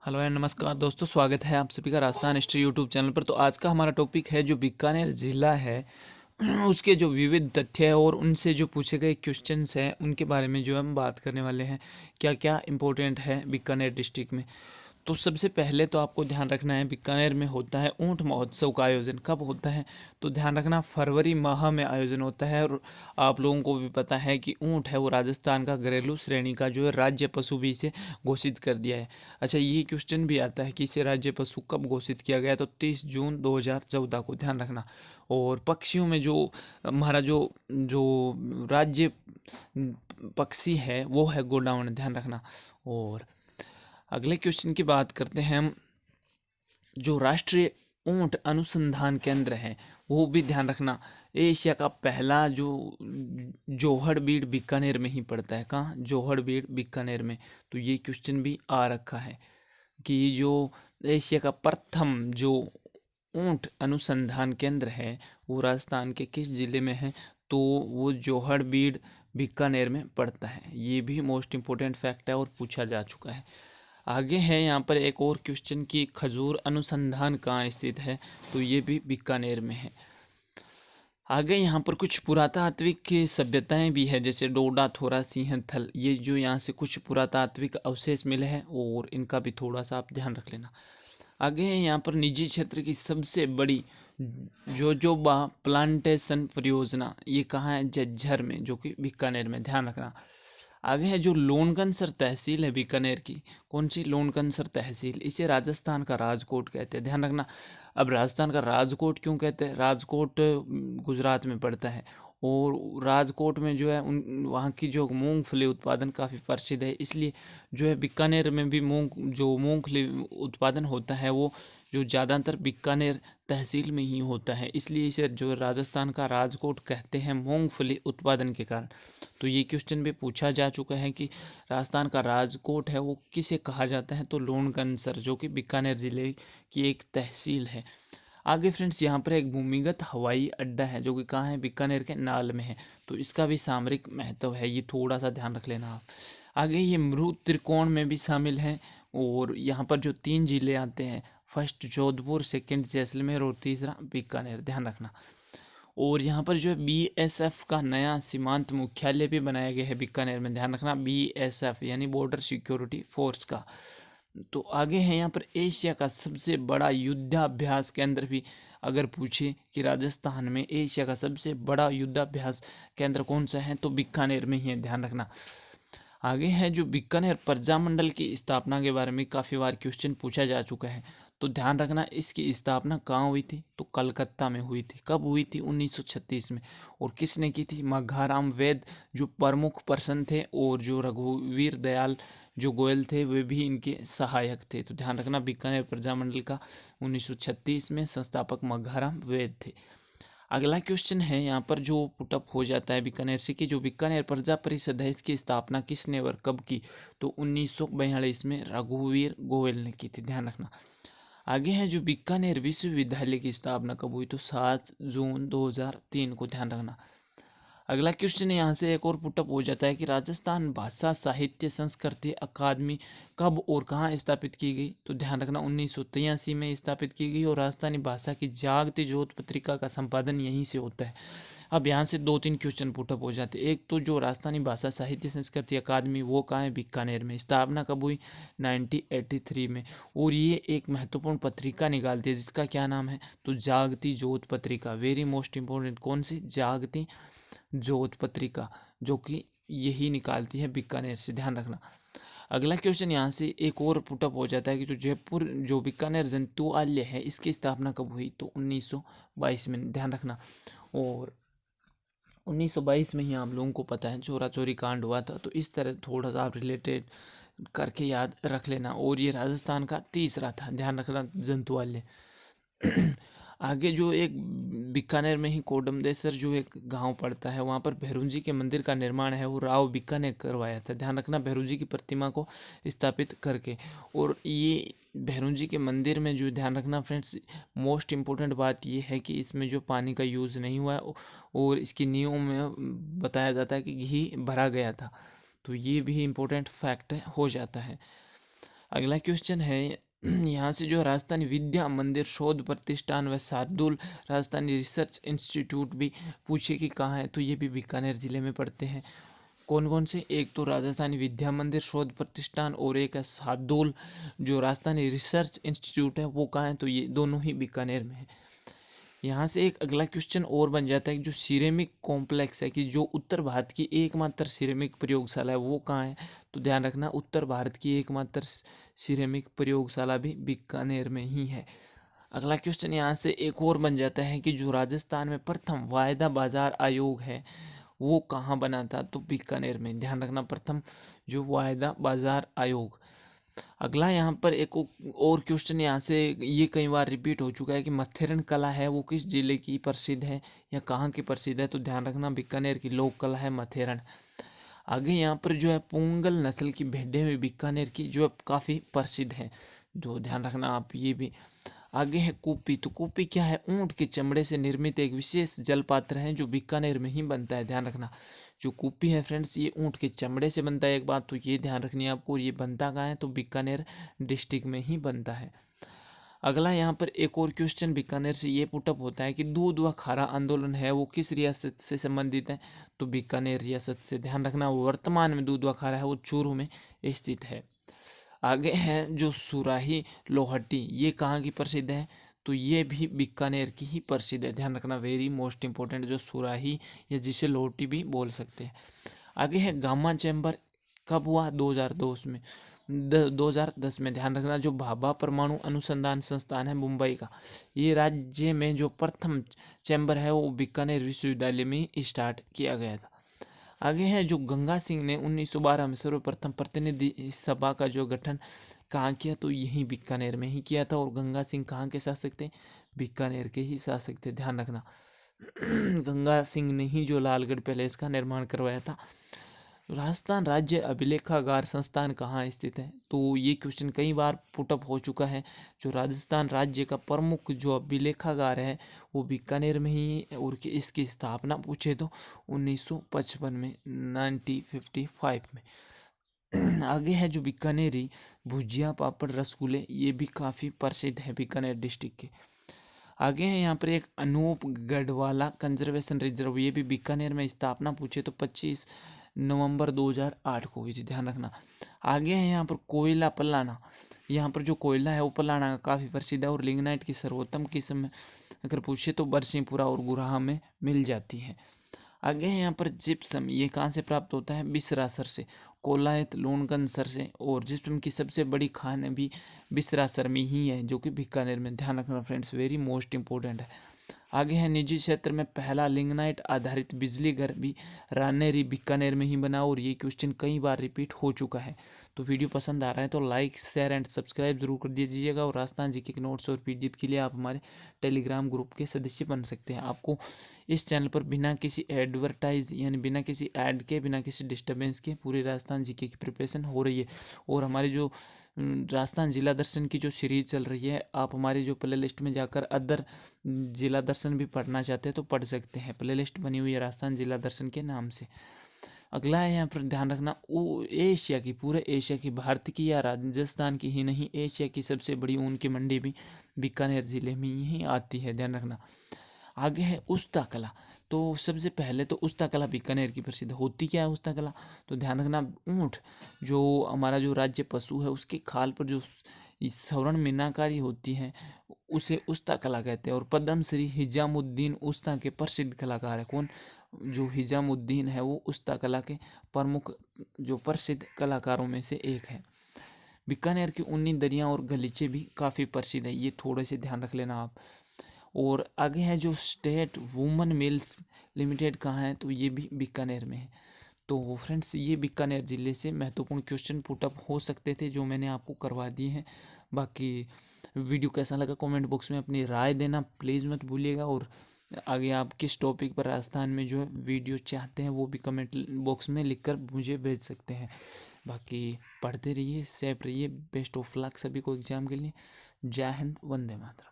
Hello and नमस्कार दोस्तों, स्वागत है आप सभी का राजस्थान हिस्ट्री यूट्यूब चैनल पर। तो आज का हमारा टॉपिक है जो बीकानेर ज़िला है उसके जो विविध तथ्य है और उनसे जो पूछे गए क्वेश्चंस हैं उनके बारे में जो हम बात करने वाले हैं। क्या क्या इम्पोर्टेंट है बीकानेर डिस्ट्रिक्ट में। तो सबसे पहले तो आपको ध्यान रखना है, बीकानेर में होता है ऊंट महोत्सव का आयोजन। कब होता है तो ध्यान रखना, फरवरी माह में आयोजन होता है। और आप लोगों को भी पता है कि ऊंट है वो राजस्थान का घरेलू श्रेणी का जो है राज्य पशु भी इसे घोषित कर दिया है। अच्छा, ये क्वेश्चन भी आता है कि इसे राज्य पशु कब घोषित किया गया, तो 30 जून 2014 को, ध्यान रखना। और पक्षियों में जो हमारा जो जो राज्य पक्षी है वो है गोडाउन, ध्यान रखना। और अगले क्वेश्चन की बात करते हैं हम। जो राष्ट्रीय ऊंट अनुसंधान केंद्र है वो भी ध्यान रखना, एशिया का पहला जो जोहड़बीड़ बीकानेर में ही पड़ता है। कहाँ? जोहड़बीड़ बीकानेर में। तो ये क्वेश्चन भी आ रखा है कि जो एशिया का प्रथम जो ऊंट अनुसंधान केंद्र है वो राजस्थान के किस जिले में है, तो वो जोहड़बीड़ बीकानेर में पड़ता है। ये भी मोस्ट इम्पोर्टेंट फैक्ट है और पूछा जा चुका है। आगे है यहाँ पर एक और क्वेश्चन कि खजूर अनुसंधान कहाँ स्थित है, तो ये भी बीकानेर में है। आगे यहाँ पर कुछ पुरातात्विक सभ्यताएं भी है, जैसे डोडा, थोरा, सिंहथल। ये जो यहाँ से कुछ पुरातात्विक अवशेष मिले हैं और इनका भी थोड़ा सा आप ध्यान रख लेना। आगे है यहाँ पर निजी क्षेत्र की सबसे बड़ी जोजोबा प्लांटेशन परियोजना, ये कहाँ है? झज्जर में, जो कि बीकानेर में, ध्यान रखना। आगे है जो लोनकनसर तहसील है बीकानेर की, कौन सी? लोनकनसर तहसील। इसे राजस्थान का राजकोट कहते हैं, ध्यान रखना। अब राजस्थान का राजकोट क्यों कहते हैं? राजकोट गुजरात में पड़ता है और राजकोट में जो है उन वहाँ की जो मूंगफली उत्पादन काफ़ी प्रसिद्ध है, इसलिए जो है बीकानेर में भी मूंगफली उत्पादन होता है वो जो ज़्यादातर बीकानेर तहसील में ही होता है, इसलिए इसे जो राजस्थान का राजकोट कहते हैं मूंगफली उत्पादन के कारण। तो ये क्वेश्चन भी पूछा जा चुका है कि राजस्थान का राजकोट है वो किसे कहा जाता है, तो लोनकनसर, जो कि बीकानेर ज़िले की एक तहसील है। आगे फ्रेंड्स यहाँ पर एक भूमिगत हवाई अड्डा है जो कि कहाँ है? बीकानेर के नाल में है। तो इसका भी सामरिक महत्व है, ये थोड़ा सा ध्यान रख लेना आप। आगे ये मृत त्रिकोण में भी शामिल है और यहाँ पर जो 3 जिले आते हैं, फर्स्ट जोधपुर, सेकंड जैसलमेर और तीसरा बीकानेर, ध्यान रखना। और यहाँ पर जो है बीएसएफ का नया सीमांत मुख्यालय भी बनाया गया है बीकानेर में, ध्यान रखना। बीएसएफ यानी बॉर्डर सिक्योरिटी फोर्स का। तो आगे है यहाँ पर एशिया का सबसे बड़ा युद्धाभ्यास केंद्र भी अगर पूछे कि राजस्थान में एशिया का सबसे बड़ा युद्धाभ्यास केंद्र कौन सा है, तो बीकानेर में ही है, ध्यान रखना। आगे है जो बीकानेर प्रजामंडल की स्थापना के बारे में काफ़ी बार क्वेश्चन पूछा जा चुका है। तो ध्यान रखना, इसकी स्थापना कहाँ हुई थी, तो कलकत्ता में हुई थी। कब हुई थी? 1936 में। और किसने की थी? माघाराम वैद जो प्रमुख पर्सन थे, और जो रघुवीर दयाल जो गोयल थे वे भी इनके सहायक थे। तो ध्यान रखना, बीकानेर प्रजामंडल का 1936 में संस्थापक माघाराम वैद थे। अगला क्वेश्चन है यहाँ पर जो पुटअप हो जाता है बीकानेर से कि जो बीकानेर प्रजा परिषद है इसकी स्थापना किसने और कब की, तो 1942 में रघुवीर गोयल ने की थी, ध्यान रखना। आगे है जो बीकानेर विश्वविद्यालय की स्थापना कब हुई, तो 7 जून 2003 को, ध्यान रखना। अगला क्वेश्चन यहाँ से एक और पुटअप हो जाता है कि राजस्थान भाषा साहित्य संस्कृति अकादमी कब और कहाँ स्थापित की गई, तो ध्यान रखना 1983 में स्थापित की गई और राजस्थानी भाषा की जागती ज्योत पत्रिका का संपादन यहीं से होता है। अब यहाँ से 2-3 क्वेश्चन पुटअप हो जाते हैं। एक तो जो राजस्थानी भाषा साहित्य संस्कृति अकादमी वो कहाँ है? बीकानेर में। स्थापना कब हुई? 1983 में। और ये एक महत्वपूर्ण पत्रिका निकालती है जिसका क्या नाम है, तो जागती ज्योत पत्रिका। वेरी मोस्ट इंपॉर्टेंट, कौन सी? जागती ज्योत पत्रिका, जो कि यही निकालती है बीकानेर से, ध्यान रखना। अगला क्वेश्चन यहाँ से एक और पुटअप हो जाता है कि जो जयपुर जो बीकानेर जंतुआलय है इसकी स्थापना कब हुई, तो 1922 में, ध्यान रखना। और 1922 में ही आप लोगों को पता है चोरा चोरी कांड हुआ था, तो इस तरह थोड़ा सा आप रिलेटेड करके याद रख लेना। और ये राजस्थान का तीसरा था, ध्यान रखना, जंतुआलय। आगे जो एक बीकानेर में ही कोडमदेसर जो एक गांव पड़ता है, वहाँ पर भैरू जी के मंदिर का निर्माण है वो राव बीका ने करवाया था, ध्यान रखना, भैरू जी की प्रतिमा को स्थापित करके। और ये भैरू जी के मंदिर में जो, ध्यान रखना फ्रेंड्स, मोस्ट इम्पोर्टेंट बात ये है कि इसमें जो पानी का यूज़ नहीं हुआ है और इसकी नींव में बताया जाता है कि घी भरा गया था। तो ये भी इम्पोर्टेंट फैक्ट हो जाता है। अगला क्वेश्चन है यहाँ से जो राजस्थानी विद्या मंदिर शोध प्रतिष्ठान व शार्दुल राजस्थानी रिसर्च इंस्टीट्यूट भी पूछे कि कहाँ है, तो ये भी बीकानेर जिले में पड़ते हैं। कौन कौन से, एक तो राजस्थानी विद्या मंदिर शोध प्रतिष्ठान और एक है शार्दुल जो राजस्थानी रिसर्च इंस्टीट्यूट है, वो कहाँ है, तो ये दोनों ही बीकानेर में है। यहाँ से एक अगला क्वेश्चन और बन जाता है कि जो सिरेमिक कॉम्प्लेक्स है, कि जो उत्तर भारत की एकमात्र सिरेमिक प्रयोगशाला है वो कहाँ है, तो ध्यान रखना उत्तर भारत की एकमात्र सिरेमिक प्रयोगशाला भी बीकानेर में ही है। अगला क्वेश्चन यहाँ से एक और बन जाता है कि जो राजस्थान में प्रथम वायदा बाजार आयोग है वो कहाँ बना था, तो बीकानेर में। ध्यान रखना प्रथम जो वायदा बाजार आयोग। अगला यहाँ पर एक और क्वेश्चन यहाँ से ये कई बार रिपीट हो चुका है कि मथेरन कला है वो किस जिले की प्रसिद्ध है या कहाँ की प्रसिद्ध है, तो ध्यान रखना बीकानेर की लोक कला है मथेरन। आगे यहाँ पर जो है पोंगल नस्ल की भेड़ें भी बीकानेर की जो है काफ़ी प्रसिद्ध है, जो ध्यान रखना आप ये भी। आगे है कूपी, तो कूपी क्या है, ऊँट के चमड़े से निर्मित एक विशेष जलपात्र है जो बीकानेर में ही बनता है। ध्यान रखना जो कूपी है फ्रेंड्स ये ऊँट के चमड़े से बनता है, एक बात तो ये ध्यान रखनी है आपको। ये बनता कहाँ है, तो बीकानेर डिस्ट्रिक्ट में ही बनता है। अगला यहाँ पर एक और क्वेश्चन बीकानेर से ये पुटअप होता है कि दूध व खारा आंदोलन है वो किस रियासत से संबंधित है, तो बीकानेर रियासत से। ध्यान रखना वर्तमान में दूध व खारा है वो चूरू में स्थित है। आगे है जो सुराही लोहटी, ये कहाँ की प्रसिद्ध है, तो ये भी बीकानेर की ही प्रसिद्ध है। ध्यान रखना वेरी मोस्ट इंपॉर्टेंट, जो सुराही या जिसे लोहटी भी बोल सकते हैं। आगे है गामा चैम्बर, कब हुआ, 2002 में 2010 में। ध्यान रखना जो भाभा परमाणु अनुसंधान संस्थान है मुंबई का, ये राज्य में जो प्रथम चैम्बर है वो बीकानेर विश्वविद्यालय में स्टार्ट किया गया था। आगे है जो गंगा सिंह ने 1912 में सर्वप्रथम प्रतिनिधि सभा का जो गठन कहाँ किया, तो यही बीकानेर में ही किया था। और गंगा सिंह कहाँ के शासक थे, बीकानेर के ही शासक थे। ध्यान रखना गंगा सिंह ने ही जो लालगढ़ पैलेस का निर्माण करवाया था। राजस्थान राज्य अभिलेखागार संस्थान कहाँ स्थित है, तो ये क्वेश्चन कई बार पुटअप हो चुका है। जो राजस्थान राज्य का प्रमुख जो अभिलेखागार है वो बीकानेर में ही है, और इसकी स्थापना पूछे तो 1955 में 1955 में। आगे है जो बीकानेरी भुजिया पापड़ रसगुल्ले, ये भी काफ़ी प्रसिद्ध है बीकानेर डिस्ट्रिक्ट के। आगे है यहाँ पर एक अनूप गढ़वाला कंजर्वेशन रिजर्व, ये भी बीकानेर में स्थापना पूछे तो 25 नवंबर 2008 को हुई थी। ध्यान रखना। आगे है यहाँ पर कोयला पलाना, यहाँ पर जो कोयला है वो पलाना का काफ़ी प्रसिद्ध है। और लिग्नाइट की सर्वोत्तम किस्म अगर पूछे तो बरसिंहपुरा और गुराहा में मिल जाती है। आगे है यहाँ पर जिप्सम, ये कहाँ से प्राप्त होता है, बिसरासर से। कोलायत लोनगंज सर से। और जिप्सम की सबसे बड़ी खान भी बिसरासर में ही है जो कि बीकानेर में। ध्यान रखना फ्रेंड्स वेरी मोस्ट इंपॉर्टेंट है। आगे है निजी क्षेत्र में पहला लिग्नाइट आधारित बिजली घर भी रानेरी बीकानेर में ही बना, और ये क्वेश्चन कई बार रिपीट हो चुका है। तो वीडियो पसंद आ रहा है तो लाइक शेयर एंड सब्सक्राइब जरूर कर दीजिएगा। और राजस्थान जीके के नोट्स और पीडीएफ के लिए आप हमारे टेलीग्राम ग्रुप के सदस्य बन सकते हैं। आपको इस चैनल पर बिना किसी एडवर्टाइज यानी बिना किसी ऐड के, बिना किसी डिस्टर्बेंस के पूरे राजस्थान जीके की प्रिपरेशन हो रही है। और हमारे जो राजस्थान जिला दर्शन की जो सीरीज चल रही है, आप हमारी जो प्ले लिस्ट में जाकर अदर जिला दर्शन भी पढ़ना चाहते हैं तो पढ़ सकते हैं। प्ले लिस्ट बनी हुई है राजस्थान जिला दर्शन के नाम से। अगला है यहाँ पर ध्यान रखना वो एशिया की, पूरे एशिया की, भारत की या राजस्थान की ही नहीं, एशिया की सबसे बड़ी ऊन की मंडी भी बीकानेर जिले में ही आती है। ध्यान रखना। आगे है उस्ता कला, तो सबसे पहले तो उस्ता कला बीकानेर की प्रसिद्ध होती क्या है उस्ता कला, तो ध्यान रखना ऊँट जो हमारा जो राज्य पशु है उसके खाल पर जो स्वर्ण मीनाकारी होती है उसे उस्ता कला कहते हैं। और पद्म श्री हिजामुद्दीन उस्ता के प्रसिद्ध कलाकार है। कौन, जो हिजामुद्दीन है वो उस्ता कला के प्रमुख जो प्रसिद्ध कलाकारों में से एक है। बीकानेर की ऊनी दरियाँ और गलीचे भी काफ़ी प्रसिद्ध है, ये थोड़े से ध्यान रख लेना आप। और आगे है जो स्टेट वुमन मिल्स लिमिटेड कहाँ है, तो ये भी बीकानेर में है। तो फ्रेंड्स ये बीकानेर ज़िले से महत्वपूर्ण क्वेश्चन पुटअप हो सकते थे जो मैंने आपको करवा दिए हैं। बाकी वीडियो कैसा लगा कमेंट बॉक्स में अपनी राय देना प्लीज़ मत भूलिएगा। और आगे आप किस टॉपिक पर राजस्थान में जो है वीडियो चाहते हैं वो भी कमेंट बॉक्स में लिखकर मुझे भेज सकते हैं। बाकी पढ़ते रहिए, सेफ रहिए, बेस्ट ऑफ लक सभी को एग्ज़ाम के लिए। जय हिंद, वंदे मातरम।